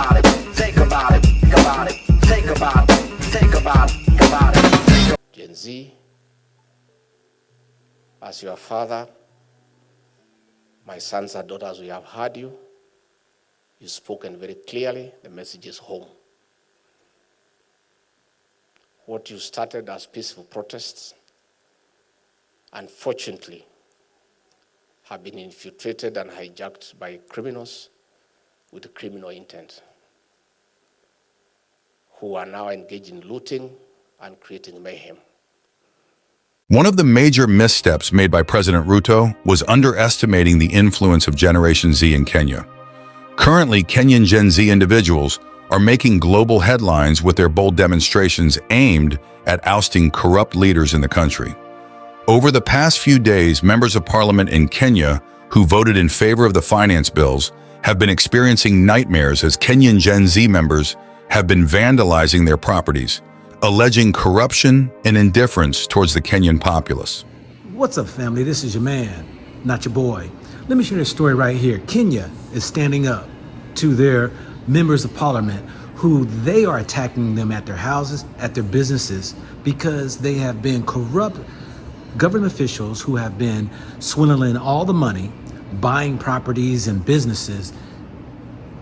about it, think about it, think about it, think about it, think about it, think about it. Gen Z, as your father, my sons and daughters, we have heard you. You've spoken very clearly. The message is home. What you started as peaceful protests, unfortunately, have been infiltrated and hijacked by criminals with criminal intent, who are now engaged in looting and creating mayhem. One of the major missteps made by President Ruto was underestimating the influence of Generation Z in Kenya. Currently, Kenyan Gen Z individuals are making global headlines with their bold demonstrations aimed at ousting corrupt leaders in the country. Over the past few days, members of parliament in Kenya who voted in favor of the finance bills have been experiencing nightmares as Kenyan Gen Z members have been vandalizing their properties, alleging corruption and indifference towards the Kenyan populace. What's up, family? This is your man, not your boy. Let me share this story right here. Kenya is standing up to their members of parliament who they are attacking them at their houses, at their businesses, because they have been corrupt government officials who have been swindling all the money, buying properties and businesses.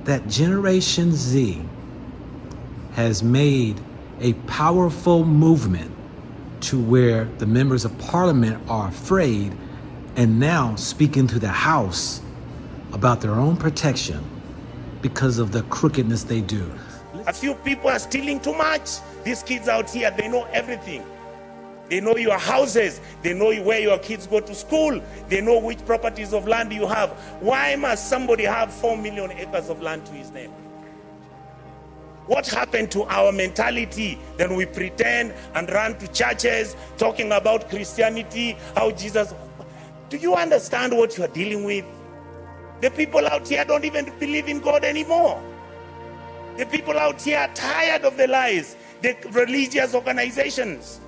That Generation Z has made a powerful movement to where the members of parliament are afraid and now speaking to the House about their own protection because of the crookedness they do. A few people are stealing too much. These kids out here, they know everything. They know your houses. They know where your kids go to school. They know which properties of land you have. Why must somebody have 4 million acres of land to his name? What happened to our mentality? Then we pretend and run to churches talking about Christianity, how Jesus... Do you understand what you are dealing with? The people out here don't even believe in God anymore. The people out here are tired of the lies. The religious organizations.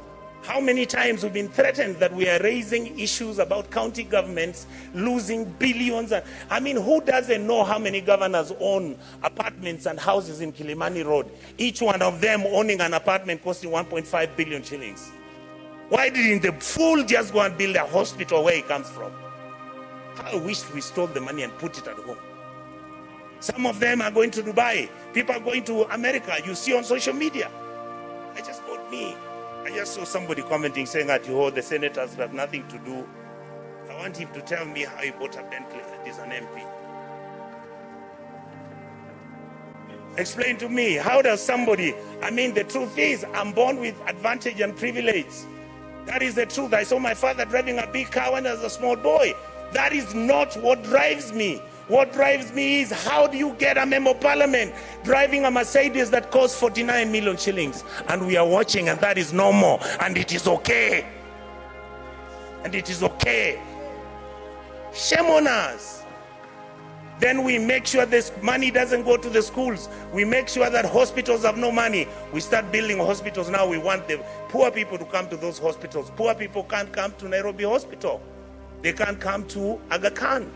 How many times we've been threatened that we are raising issues about county governments losing billions? I mean, who doesn't know how many governors own apartments and houses in Kilimani Road? Each one of them owning an apartment costing 1.5 billion shillings. Why didn't the fool just go and build a hospital where he comes from? I wish we stole the money and put it at home. Some of them are going to Dubai. People are going to America. You see on social media. I just saw somebody commenting saying that the senators have nothing to do. I want him to tell me how he bought a Bentley as an MP. Explain to me, how does somebody... I mean, the truth is, I'm born with advantage and privilege. That is the truth. I saw my father driving a big car when I was a small boy. That is not what drives me. What drives me is, how do you get a member of parliament driving a Mercedes that costs 49 million shillings? And we are watching, and that is normal, and it is okay. And it is okay. Shame on us. Then we make sure this money doesn't go to the schools. We make sure that hospitals have no money. We start building hospitals now. We want the poor people to come to those hospitals. Poor people can't come to Nairobi Hospital. They can't come to Aga Khan.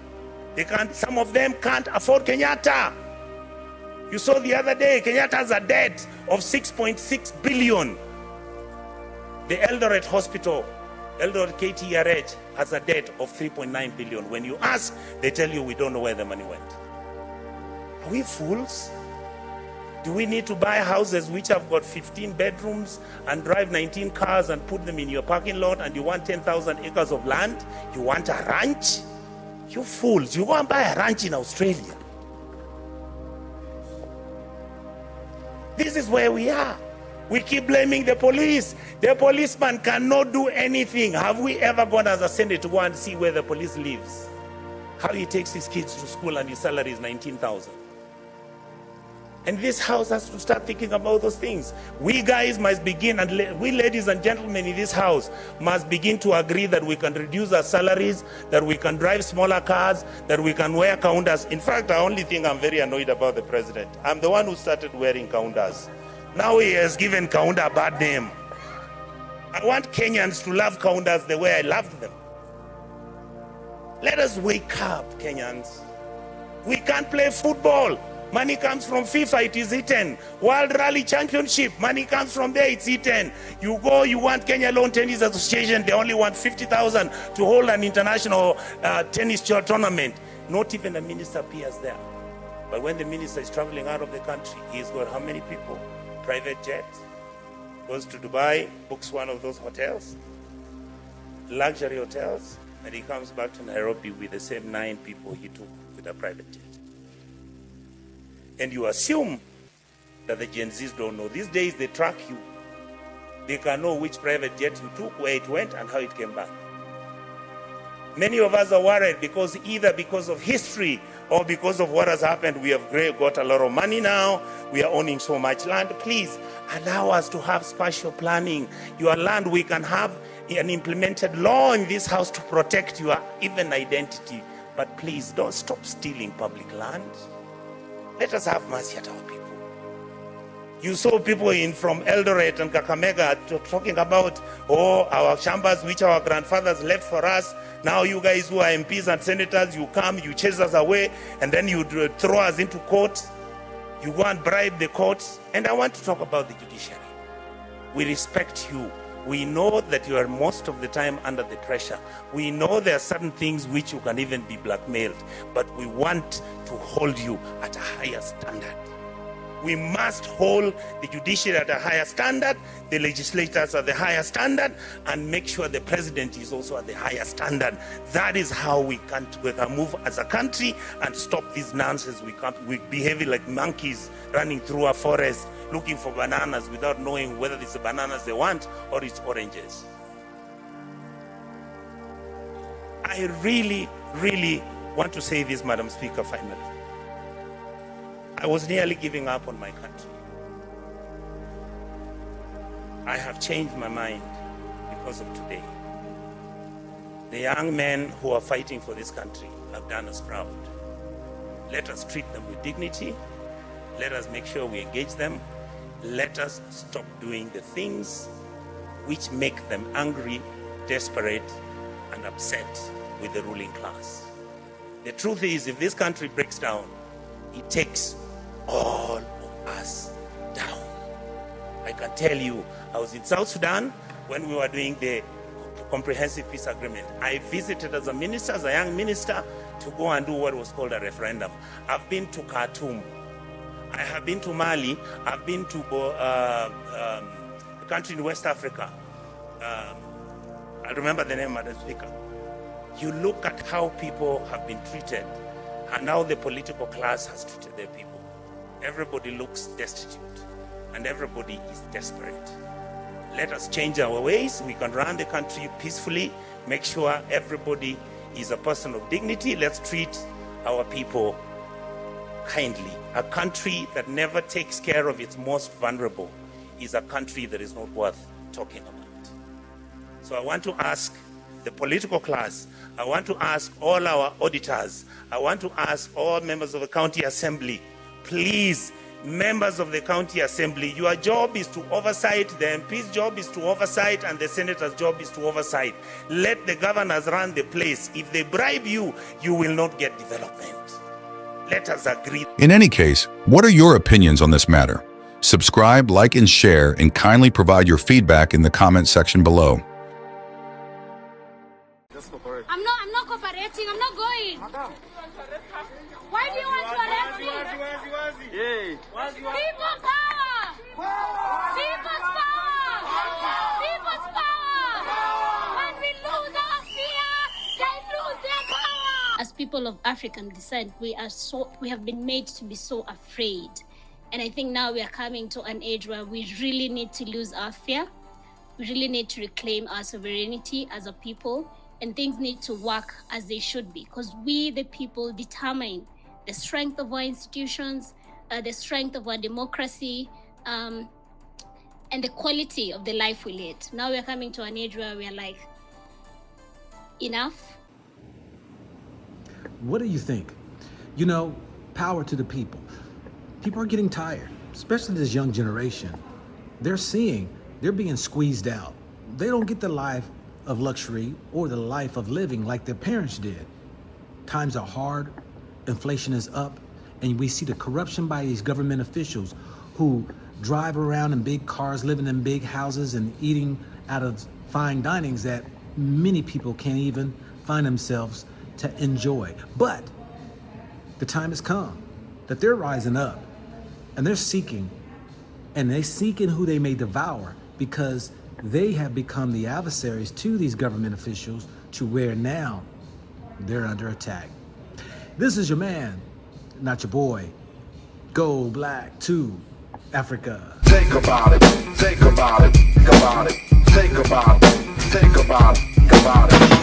They can't, some of them can't afford Kenyatta. You saw the other day, Kenyatta has a debt of 6.6 billion. The Eldoret Hospital, Eldoret KTRH, has a debt of 3.9 billion. When you ask, they tell you we don't know where the money went. Are we fools? Do we need to buy houses which have got 15 bedrooms and drive 19 cars and put them in your parking lot, and you want 10,000 acres of land? You want a ranch? You fools, you go and buy a ranch in Australia. This is where we are. We keep blaming the police. The policeman cannot do anything. Have we ever gone as a Senate to go and see where the police lives? How he takes his kids to school and his salary is 19,000. And this house has to start thinking about those things. We guys must begin, and we ladies and gentlemen in this house must begin to agree that we can reduce our salaries, that we can drive smaller cars, that we can wear kaundas. In fact, the only thing I'm very annoyed about the president, I'm the one who started wearing kaundas. Now he has given kaunda a bad name. I want Kenyans to love kaundas the way I loved them. Let us wake up, Kenyans. We can't play football. Money comes from FIFA, it is eaten. World Rally Championship, money comes from there, it's eaten. You go, you want Kenya Lawn Tennis Association, they only want 50,000 to hold an international tennis tournament. Not even a minister appears there. But when the minister is traveling out of the country, he's got how many people? Private jet, goes to Dubai, books one of those hotels, luxury hotels, and he comes back to Nairobi with the same 9 people he took with a private jet. And you assume that the Gen Zs don't know. These days they track you. They can know which private jet you took, where it went, and how it came back. Many of us are worried because either because of history or because of what has happened, we have got a lot of money now, we are owning so much land. Please allow us to have spatial planning. Your land, we can have an implemented law in this house to protect your even identity. But please don't stop stealing public land. Let us have mercy at our people. You saw people from Eldoret and Kakamega talking about, our chambers which our grandfathers left for us. Now you guys who are MPs and senators, you come, you chase us away, and then you throw us into court. You go and bribe the courts. And I want to talk about the judiciary. We respect you. We know that you are most of the time under the pressure. We know there are certain things which you can even be blackmailed, but we want to hold you at a higher standard. We must hold the judiciary at a higher standard, the legislators at the higher standard, and make sure the president is also at the higher standard. That is how we can move as a country and stop this nonsense. We behave like monkeys running through a forest looking for bananas without knowing whether it's the bananas they want or it's oranges. I really, really want to say this, Madam Speaker, finally. I was nearly giving up on my country. I have changed my mind because of today. The young men who are fighting for this country have done us proud. Let us treat them with dignity. Let us make sure we engage them. Let us stop doing the things which make them angry, desperate, and upset with the ruling class. The truth is, if this country breaks down, it takes all of us down. I can tell you, I was in South Sudan when we were doing the comprehensive peace agreement. I visited as a minister, as a young minister, to go and do what was called a referendum. I've been to Khartoum. I have been to Mali. I've been to a country in West Africa. I remember the name, Madam Speaker. You look at how people have been treated and how the political class has treated their people. Everybody looks destitute and everybody is desperate. Let us change our ways. We can run the country peacefully, make sure everybody is a person of dignity. Let's treat our people kindly. A country that never takes care of its most vulnerable is a country that is not worth talking about. So I want to ask the political class, I want to ask all our auditors, I want to ask all members of the county assembly, please, members of the county assembly, your job is to oversight, the MP's job is to oversight, and the senator's job is to oversight. Let the governors run the place. If they bribe you, you will not get development. Let us agree. In any case, what are your opinions on this matter? Subscribe, like, and share, and kindly provide your feedback in the comment section below. I'm not cooperating. I'm not going. Why do you want to arrest me? People power! People's power! People's power! When we lose our fear, they lose their power. As people of African descent, we have been made to be so afraid. And I think now we are coming to an age where we really need to lose our fear. We really need to reclaim our sovereignty as a people, and things need to work as they should be, because we, the people, determine the strength of our institutions, the strength of our democracy, and the quality of the life we lead. Now we're coming to an age where we're like, enough. What do you think? You know, power to the people. People are getting tired, especially this young generation. They're being squeezed out. They don't get the life of luxury or the life of living like their parents did. Times are hard, inflation is up, and we see the corruption by these government officials who drive around in big cars, living in big houses, and eating out of fine dinings that many people can't even find themselves to enjoy. But the time has come that they're rising up and they're seeking who they may devour, because they have become the adversaries to these government officials, to where now they're under attack. This is your man, not your boy. Go black to Africa. Think about it, think about it, think about it, think about it, think about it, think about it.